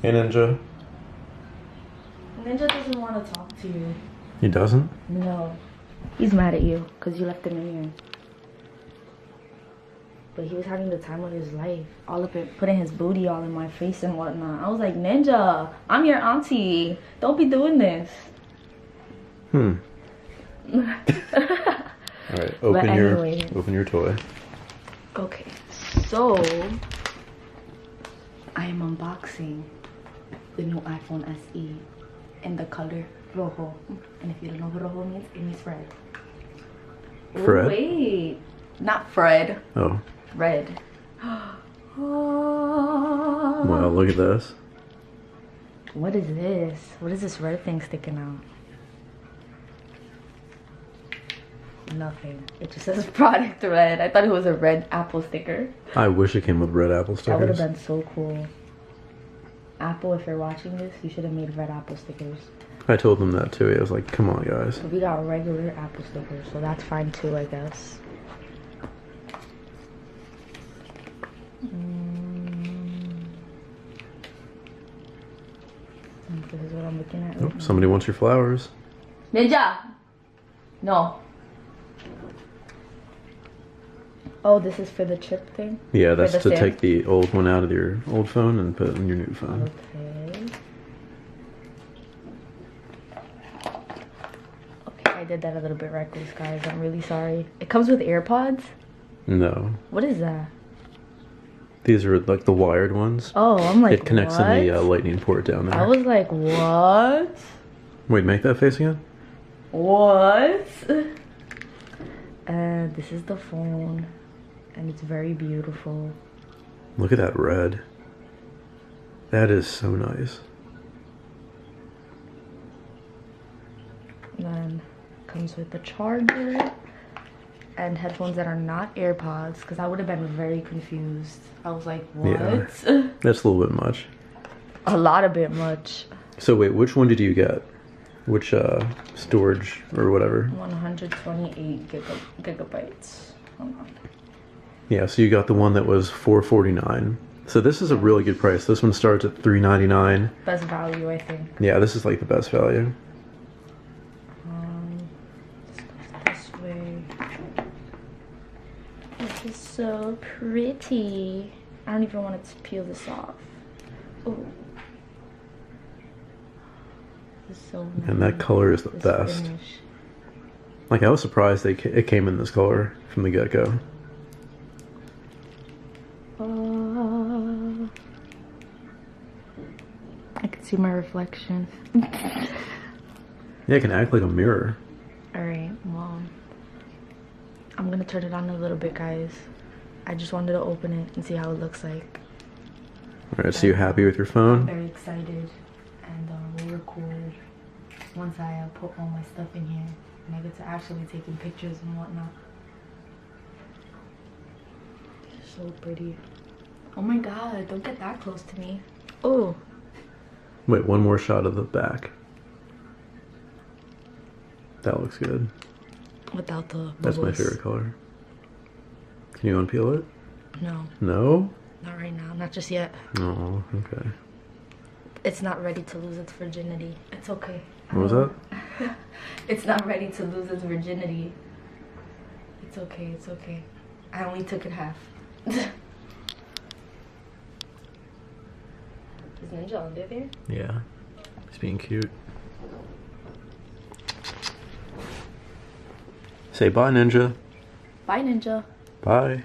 Hey, Ninja. Ninja doesn't want to talk to you. He doesn't? No. He's mad at you because you left him in here. But he was having the time of his life. All up it, putting his booty all in my face and whatnot. I was like, Ninja, I'm your auntie. Don't be doing this. Alright, open your toy. Okay, so I am unboxing the new iPhone SE in the color rojo. And if you don't know what rojo means, it means Fred. Fred? Ooh, wait, not Fred. Oh. Red. Wow, look at this. What is this? What is this red thing sticking out? Nothing. It just says product red. I thought it was a red Apple sticker. I wish it came with red Apple stickers. That would have been so cool. Apple, if you're watching this, you should have made red Apple stickers. I told them that too. I was like, come on, guys. But we got regular Apple stickers, so that's fine too, I guess. This is what I'm looking at. Oh, somebody wants your flowers. Ninja! No. Oh, this is for the chip thing? Yeah, that's to SIM? take the old one out of your old phone and put it in your new phone. Okay. Okay, I did that a little bit reckless, guys. I'm really sorry. It comes with AirPods? No. What is that? These are like the wired ones. Oh, I'm like, it connects what? in the lightning port down there. I was like, what? Wait, make that face again? What? And this is the phone. And it's very beautiful. Look at that red. That is so nice. And then comes with the charger and headphones that are not AirPods, because I would have been very confused. I was like, what? Yeah, that's a little bit much. A lot of bit much. So wait, which one did you get? Which storage or whatever? 128 gigabytes. Hold on. Yeah, so you got the one that was $449. So this is a really good price. This one starts at $399. Best value, I think. Yeah, this is like the best value. This way. This is so pretty. I don't even want to peel this off. Oh. This is so nice. And that color is the best. Finish. Like, I was surprised it came in this color from the get-go. I can see my reflection. Yeah, it can act like a mirror. Alright, well, I'm gonna turn it on a little bit, guys. I just wanted to open it and see how it looks like. Alright, so you happy with your phone? I'm very excited, and we'll record once I put all my stuff in here and I get to actually taking pictures and whatnot. It's so pretty. Oh my god, don't get that close to me. Oh. Wait, one more shot of the back. That looks good. Without the bubbles. That's my favorite color. Can you unpeel it? No. No? Not right now. Not just yet. Oh, okay. It's not ready to lose its virginity. It's okay. What was that? It's not ready to lose its virginity. It's okay. It's okay. I only took it half. Is Ninja on there? Yeah. He's being cute. Say bye, Ninja. Bye, Ninja. Bye.